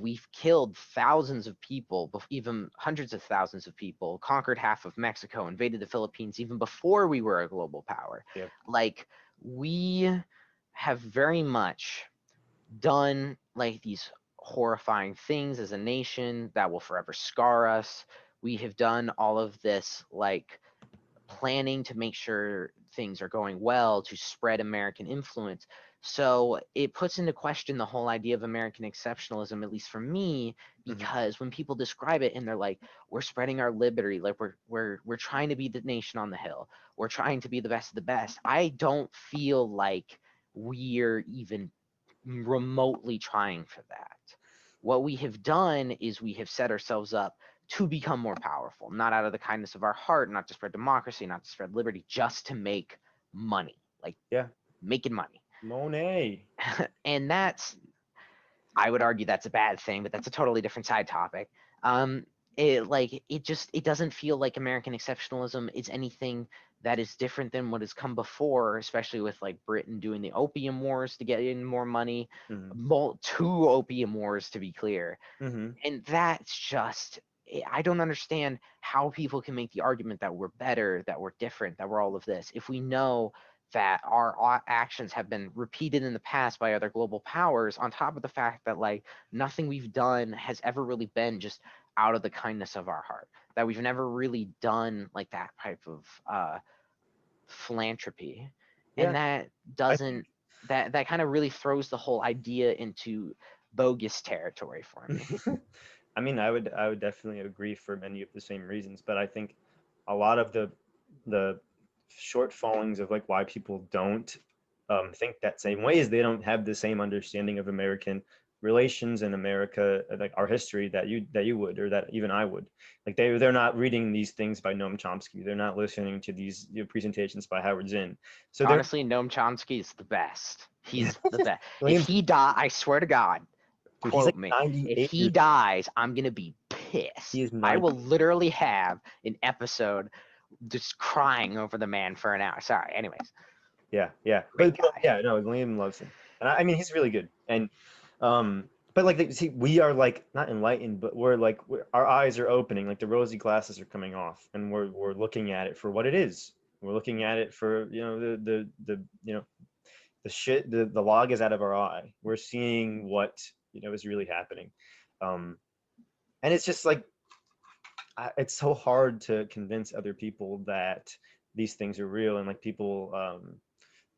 We've killed thousands of people, even hundreds of thousands of people, conquered half of Mexico, invaded the Philippines even before we were a global power. Yep. Like, we have very much done like these horrifying things as a nation that will forever scar us. We have done all of this, like, planning to make sure things are going well to spread American influence. So it puts into question the whole idea of American exceptionalism, at least for me, Hmm. because when people describe it and they're like, we're spreading our liberty, like we're trying to be the nation on the hill, we're trying to be the best of the best. I don't feel like we're even remotely trying for that. What we have done is we have set ourselves up to become more powerful, not out of the kindness of our heart, not to spread democracy, not to spread liberty, just to make money, like Yeah. making money. Monet. And that's, I would argue that's a bad thing, but that's a totally different side topic. It doesn't feel like American exceptionalism is anything that is different than what has come before, especially with like Britain doing the opium wars to get in more money, Hmm. two opium wars to be clear. Hmm. And that's just, I don't understand how people can make the argument that we're better, that we're different, that we're all of this if we know that our actions have been repeated in the past by other global powers, on top of the fact that like nothing we've done has ever really been just out of the kindness of our heart, that we've never really done like that type of philanthropy. And Yeah. that I think. doesn't, that kind of really throws the whole idea into bogus territory for me. I mean, I would definitely agree for many of the same reasons, but I think a lot of the shortfallings of like why people don't think that same way is they don't have the same understanding of American relations in America, like our history, that you would, or that even I would. Like they're not reading these things by Noam Chomsky. They're not listening to these presentations by Howard Zinn. So they're Honestly, Noam Chomsky is the best. He's the best. If Williams, he die, I swear to God, dude, he's quote like me. If 98 he years old. dies, I'm gonna be He pissed. is I 90. will literally have an episode just crying over the man for an hour. Sorry. Anyways, Yeah, yeah, great but guy. yeah, no, Liam loves him, and I mean he's really good, and but like see, we are like not enlightened, but our eyes are opening, like the rosy glasses are coming off, and we're looking at it for what it is. We're looking at it for the the shit, the log is out of our eye. We're seeing what is really happening, um, and it's just like it's so hard to convince other people that these things are real, and like people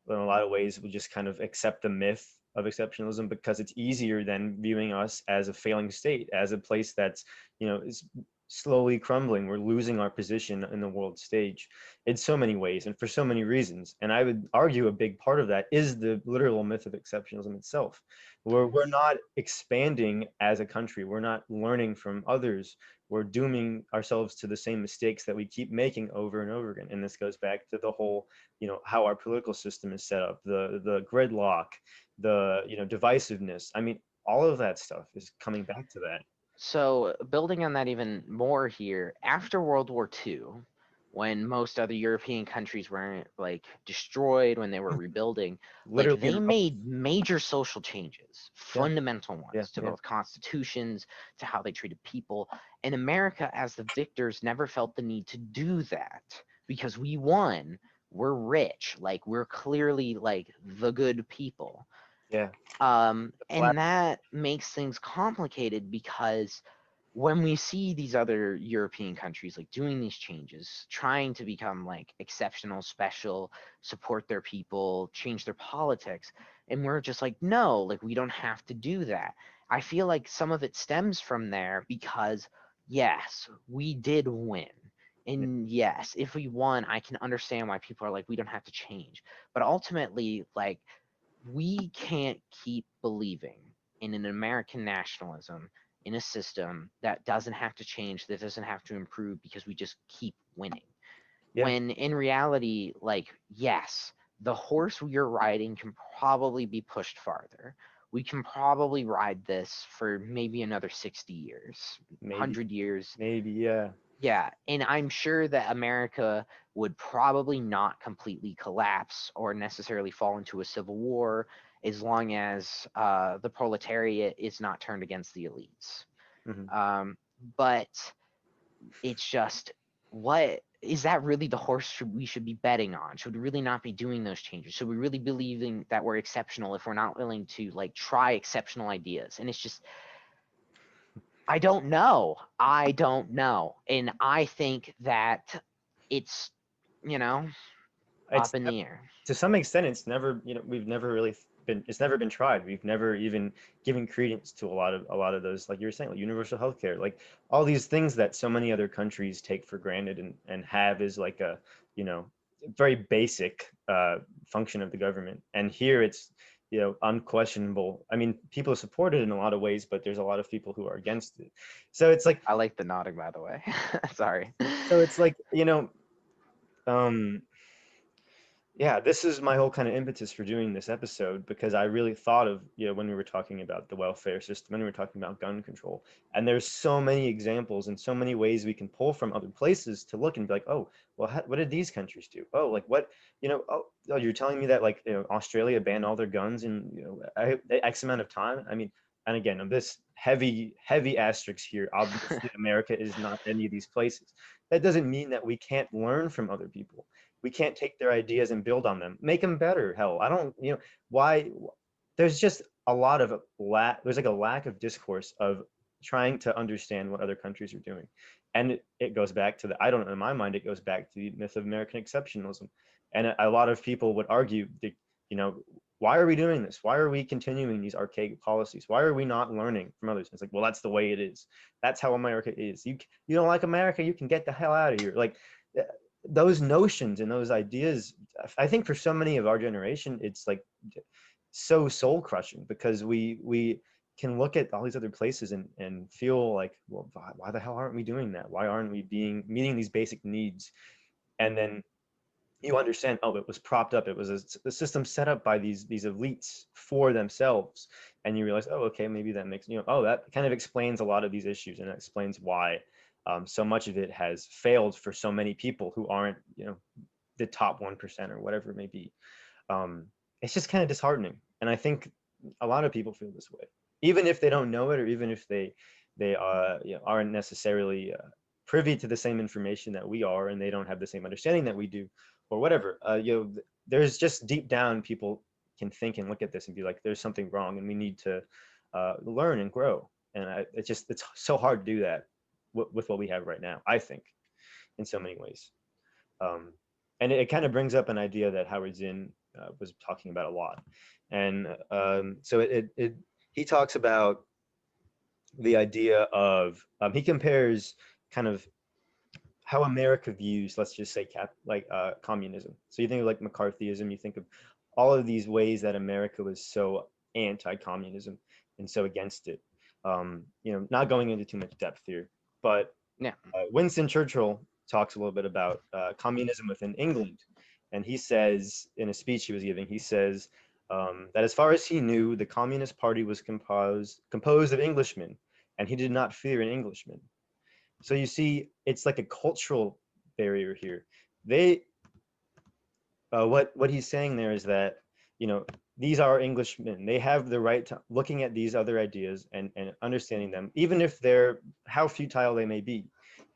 in a lot of ways we just kind of accept the myth of exceptionalism because it's easier than viewing us as a failing state, as a place that's is slowly crumbling. We're losing our position in the world stage in so many ways and for so many reasons. And I would argue a big part of that is the literal myth of exceptionalism itself, where we're not expanding as a country. We're not learning from others. We're dooming ourselves to the same mistakes that we keep making over and over again. And this goes back to the whole, how our political system is set up, the gridlock, the, divisiveness. I mean, all of that stuff is coming back to that. So, building on that even more here, after World War II, when most other European countries were like destroyed, when they were rebuilding, like Literally in they a couple. made major social changes, Yeah, fundamental yeah, ones to yeah, both constitutions, to how they treated people. And America, as the victors, never felt the need to do that because we won. We're rich, like we're clearly like the good people. yeah. The flat. And that makes things complicated because when we see these other European countries like doing these changes, trying to become like exceptional, special, support their people, change their politics, and we're just like, no, like we don't have to do that. I feel like some of it stems from there because, yes, we did win. Yeah, And yes, if we won, I can understand why people are like, we don't have to change. But ultimately, like, we can't keep believing in an American nationalism in a system that doesn't have to change, that doesn't have to improve because we just keep winning. yeah, When in reality, like, yes, the horse we are riding can probably be pushed farther. We can probably ride this for maybe another 60 years, maybe, 100 years. maybe, yeah. Yeah, and I'm sure that America would probably not completely collapse or necessarily fall into a civil war as long as the proletariat is not turned against the elites. Hmm. Um, but it's just, what is that really the horse we should be betting on? Should we really not be doing those changes? Should we really believing that we're exceptional if we're not willing to like try exceptional ideas? And it's just, I don't know. I don't know. And I think that it's, you know, It's up in the air. to some extent, it's never, we've never really been, it's never been tried. We've never even given credence to a lot of those, like you were saying, like universal healthcare, like all these things that so many other countries take for granted and have as like a, you know, very basic function of the government. And here it's, unquestionable. I mean, people support it in a lot of ways, but there's a lot of people who are against it. So it's like, I like the nodding, by the way. Sorry. so it's like, um, yeah, this is my whole kind of impetus for doing this episode because I really thought of, when we were talking about the welfare system, when we were talking about gun control, and there's so many examples and so many ways we can pull from other places to look and be like, oh, well, what did these countries do? Oh, like what, oh, you're telling me that like, Australia banned all their guns in, X amount of time? I mean, and again, this heavy, heavy asterisk here, obviously America is not any of these places. That doesn't mean that we can't learn from other people. We can't take their ideas and build on them, make them better. Hell, I don't, why. There's just a lot of there's like a lack of discourse of trying to understand what other countries are doing. And it goes back to the, I don't know, in my mind it goes back to the myth of American exceptionalism. And a lot of people would argue that, you know why are we doing this? Why are we continuing these archaic policies? Why are we not learning from others? It's like, well, that's the way it is. That's how America is. You don't like America, you can get the hell out of here. Like, those notions and those ideas, I think for so many of our generation, it's like so soul crushing because we can look at all these other places and feel like, well, why the hell aren't we doing that? Why aren't we meeting these basic needs? And then you understand, oh, it was propped up, it was a system set up by these elites for themselves. And you realize, oh, okay, maybe that makes, oh, that kind of explains a lot of these issues, and that explains why so much of it has failed for so many people who aren't, the top 1% or whatever it may be. um, it's just kind of disheartening, and I think a lot of people feel this way, even if they don't know it, or even if they aren't necessarily privy to the same information that we are, and they don't have the same understanding that we do, or whatever. There's just deep down, people can think and look at this and be like, there's something wrong, and we need to learn and grow. And it's so hard to do that with what we have right now, I think, in so many ways. Um, and it kind of brings up an idea that Howard Zinn was talking about a lot. And so he talks about the idea of, he compares kind of how America views, let's just say, communism. So you think of like McCarthyism, you think of all of these ways that America was so anti-communism and so against it. Not going into too much depth here, but Yeah. Winston Churchill talks a little bit about communism within England, and he says in a speech he was giving, he says that as far as he knew, the Communist Party was composed of Englishmen, and he did not fear an Englishman. So you see, it's like a cultural barrier here. They what he's saying there is that you know these are Englishmen. They have the right to looking at these other ideas and understanding them, even if they're how futile they may be.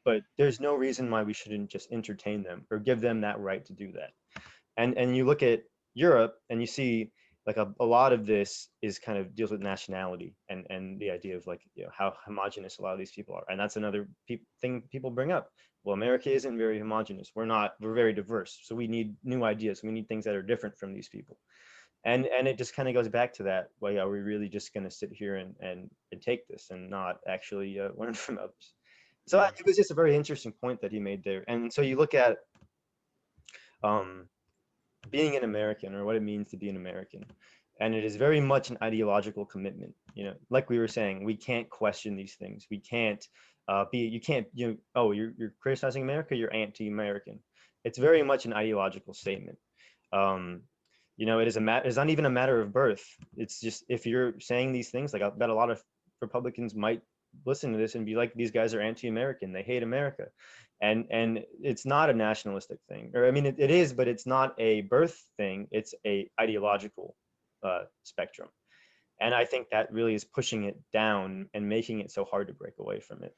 But there's no reason why we shouldn't just entertain them or give them that right to do that. And you look at Europe and you see like a lot of this is kind of deals with nationality and the idea of like how homogenous a lot of these people are, and that's another thing people bring up. Well, America isn't very homogenous. We're very diverse, so we need new ideas. We need things that are different from these people, and it just kind of goes back to that. Well, are we really just going to sit here and take this and not actually learn from others? So Mm. it was just a very interesting point that he made there. And so you look at um, being an American or what it means to be an American. And it is very much an ideological commitment. Like we were saying, we can't question these things. We can't you can't, oh, you're criticizing America, you're anti-American. It's very much an ideological statement. Um, it's not even a matter of birth. It's just if you're saying these things, like I bet a lot of Republicans might listen to this and be like, these guys are anti-American. They hate America. And it's not a nationalistic thing, or I mean, it is, but it's not a birth thing. It's a ideological spectrum. And I think that really is pushing it down and making it so hard to break away from it.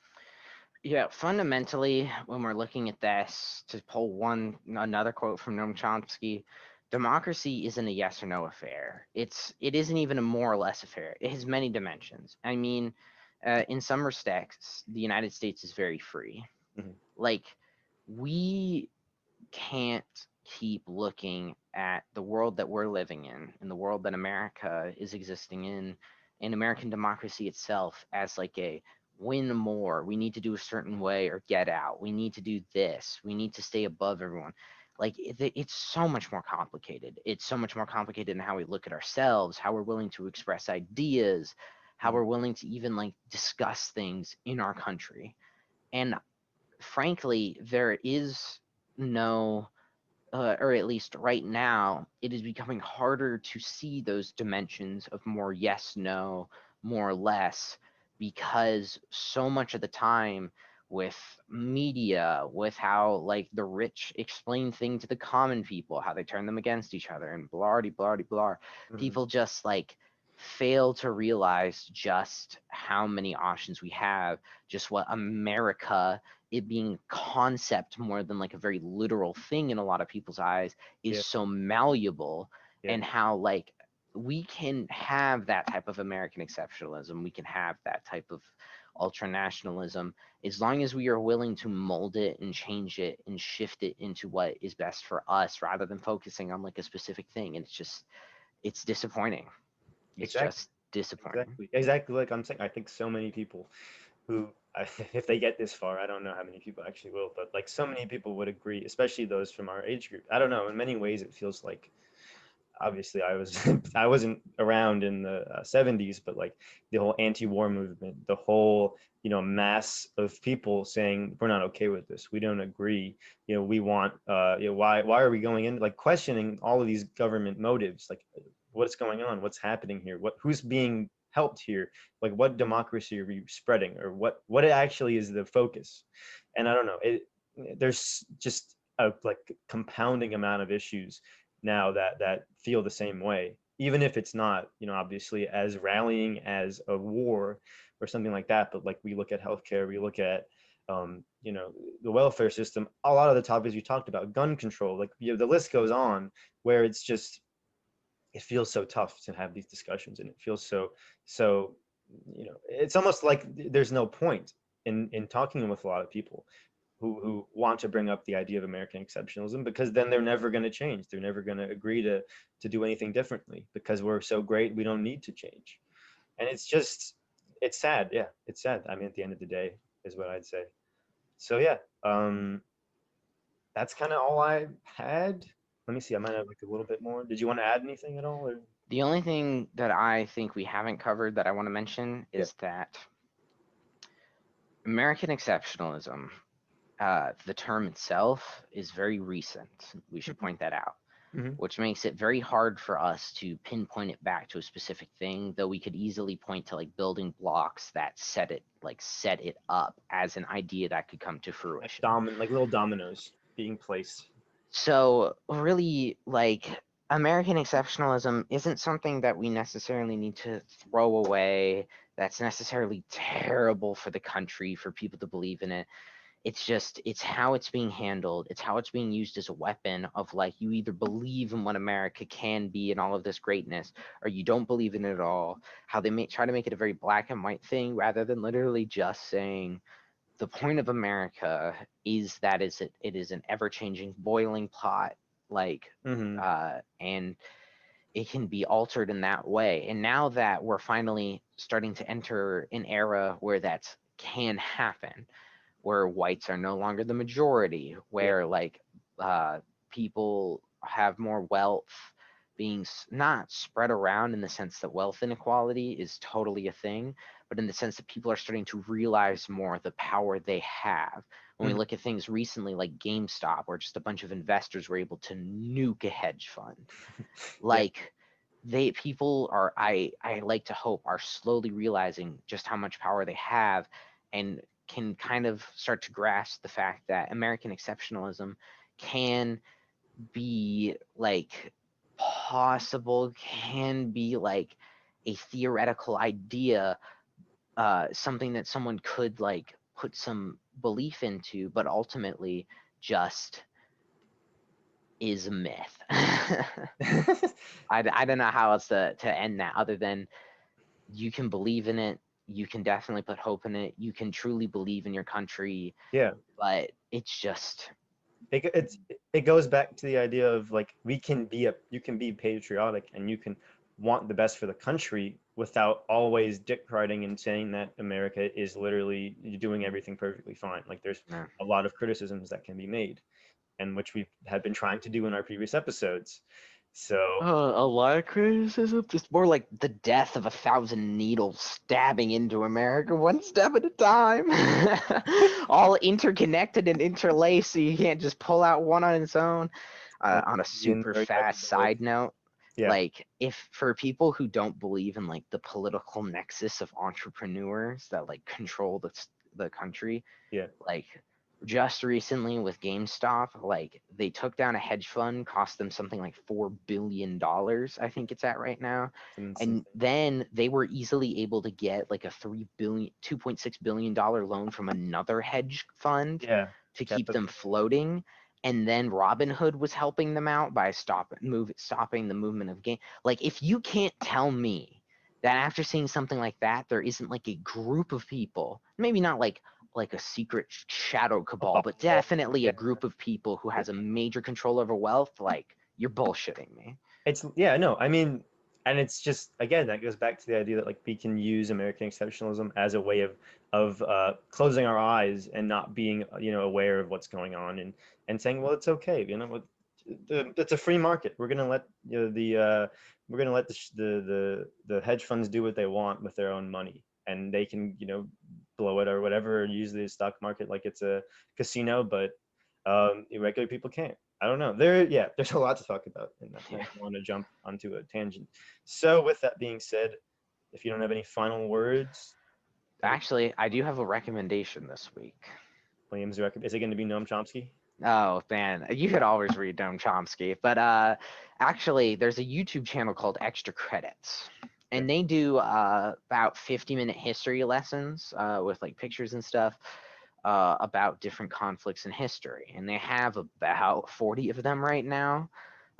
Yeah, fundamentally, when we're looking at this, to pull another quote from Noam Chomsky, democracy isn't a yes or no affair. It isn't even a more or less affair. It has many dimensions. I mean, in some respects, the United States is very free. Mhm. Like, we can't keep looking at the world that we're living in and the world that America is existing in and American democracy itself as like a win more. We need to do a certain way or get out. We need to do this. We need to stay above everyone. Like it's so much more complicated. It's so much more complicated in how we look at ourselves, how we're willing to express ideas, how Mhm. we're willing to even like discuss things in our country. And frankly, there is no, or at least right now, it is becoming harder to see those dimensions of more yes, no, more or less, because so much of the time with media, with how like the rich explain things to the common people, how they turn them against each other and blah, blah, blah, Mhm. people just like fail to realize just how many options we have, just what America, it being concept more than like a very literal thing in a lot of people's eyes, is Yeah. so malleable, Yeah. and how like we can have that type of American exceptionalism, we can have that type of ultranationalism as long as we are willing to mold it and change it and shift it into what is best for us rather than focusing on like a specific thing. And it's disappointing. It's Exactly. just disappointing. Exactly like I'm saying. I think so many people who, if they get this far, I don't know how many people actually will, but like so many people would agree, especially those from our age group. I don't know. In many ways, it feels like obviously I was I wasn't around in the 70s, but like the whole anti-war movement, the whole mass of people saying we're not okay with this, we don't agree, we want why are we going in, like questioning all of these government motives, like what's going on, what's happening here, who's being helped here, like what democracy are we spreading, or what actually is the focus. And I don't know, there's just a like compounding amount of issues now that feel the same way, even if it's not obviously as rallying as a war or something like that. But like we look at healthcare, we look at the welfare system, a lot of the topics you talked about, gun control, like the list goes on, where it's just it feels so tough to have these discussions, and it feels so it's almost like there's no point in talking with a lot of people who want to bring up the idea of American exceptionalism, because then they're never going to change. They're never going to agree to do anything differently because we're so great. We don't need to change. And it's sad. Yeah, it's sad. I mean, at the end of the day, is what I'd say. So yeah, that's kind of all I had. Let me see. I might have like a little bit more. Did you want to add anything at all? Or? The only thing that I think we haven't covered that I want to mention Yeah. is that American exceptionalism, the term itself, is very recent. We should point that out, Hmm. which makes it very hard for us to pinpoint it back to a specific thing, though we could easily point to like building blocks that set it up as an idea that could come to Like fruition. like little dominoes being placed. So really, like, American exceptionalism isn't something that we necessarily need to throw away, that's necessarily terrible for the country for people to believe in it. It's just, it's how it's being handled, it's how it's being used as a weapon of, like, you either believe in what America can be and all of this greatness, or you don't believe in it at all. How they try to make it a very black and white thing rather than literally just saying the point of America is that it is an ever-changing boiling pot, like, Hmm. and it can be altered in that way. And now that we're finally starting to enter an era where that can happen, where whites are no longer the majority, Yeah. where, like, uh, people have more wealth being not spread around in the sense that wealth inequality is totally a thing, but in the sense that people are starting to realize more the power they have. When we Hmm. look at things recently like GameStop, where just a bunch of investors were able to nuke a hedge fund, Yeah. like, they people are, I like to hope, are slowly realizing just how much power they have, and can kind of start to grasp the fact that American exceptionalism can be, like, possible, can be like a theoretical idea, something that someone could, like, put some belief into, but ultimately just is a myth. I don't know how else to end that other than you can believe in it. You can definitely put hope in it. You can truly believe in your country, Yeah. but it's just, It goes back to the idea of like you can be patriotic and you can want the best for the country without always dick riding and saying that America is literally doing everything perfectly fine. Like there's yeah. a lot of criticisms that can be made, and which we have been trying to do in our previous episodes. So A lot of criticism. It's more like the death of 1,000 needles stabbing into America one step at a time. All interconnected and interlaced, so you can't just pull out one on its own. On a being super very fast hyperbolic. side note, Yeah. like, if for people who don't believe in, like, the political nexus of entrepreneurs that, like, control the country, Yeah. like, just recently with GameStop, like, they took down a hedge fund, cost them something like $4 billion, I think it's at right now. It's And insane. then they were easily able to get like a 2.6 billion dollar loan from another hedge fund Yeah. to That keep puts them floating. And then Robinhood was helping them out by stopping the movement of game. Like, if you can't tell me that after seeing something like that, there isn't, like, a group of people, maybe not like a secret shadow cabal, but definitely yeah. a group of people who has a major control over wealth, like, you're bullshitting me. It's yeah, no, I mean, and it's just again that goes back to the idea that like we can use American exceptionalism as a way of closing our eyes and not being aware of what's going on and saying, well, it's okay, it's a free market. We're gonna let we're gonna let the hedge funds do what they want with their own money, and they can blow it or whatever, or use the stock market like it's a casino, but regular people can't. I don't know. Yeah, there's a lot to talk about, and I Yeah. don't want to jump onto a tangent. So, with that being said, if you don't have any final words, I think Actually, I do have a recommendation this week. Williams is it going to be Noam Chomsky? Oh man, you could always read Noam Chomsky, but actually, there's a YouTube channel called Extra Credits, Okay. and they do about 50-minute history lessons with, like, pictures and stuff about different conflicts in history, and they have about 40 of them right now.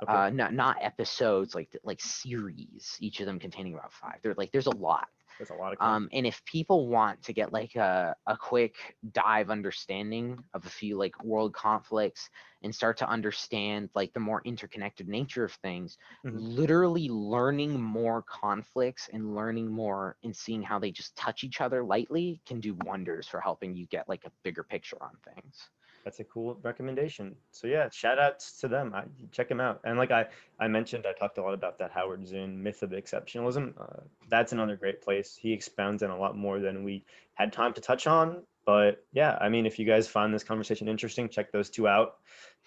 Okay. Not episodes, like series, each of them containing about five. They're like, there's a lot. That's a lot of content. And if people want to get like a quick dive understanding of a few like world conflicts and start to understand like the more interconnected nature of things, Mhm. literally learning more conflicts and learning more and seeing how they just touch each other lightly can do wonders for helping you get like a bigger picture on things. That's a cool recommendation. So yeah, shout outs to them. Check them out. And like I mentioned, I talked a lot about that Howard Zinn myth of exceptionalism. That's another great place. He expounds on a lot more than we had time to touch on. But yeah, I mean, if you guys find this conversation interesting, check those two out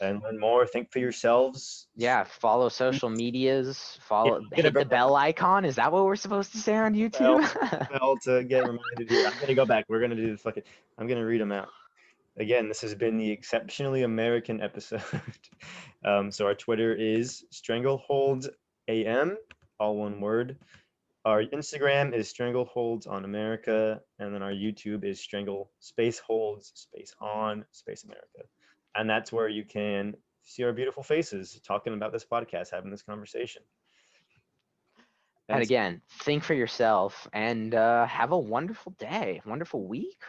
and learn more. Think for yourselves. Yeah, follow social medias, Yeah, follow, I'm gonna hit the bring bell icon. Is that what we're supposed to say on the bell, YouTube? bell to get reminded here. I'm gonna go back. We're gonna do the fucking. I'm gonna read them out. Again, this has been the Exceptionally American episode. So our Twitter is Stranglehold AM, all one word. Our Instagram is Strangleholds on America, and then our YouTube is Strangle Space Holds Space on Space America, and that's where you can see our beautiful faces talking about this podcast, having this conversation. And And again, think for yourself and have a wonderful day, wonderful week.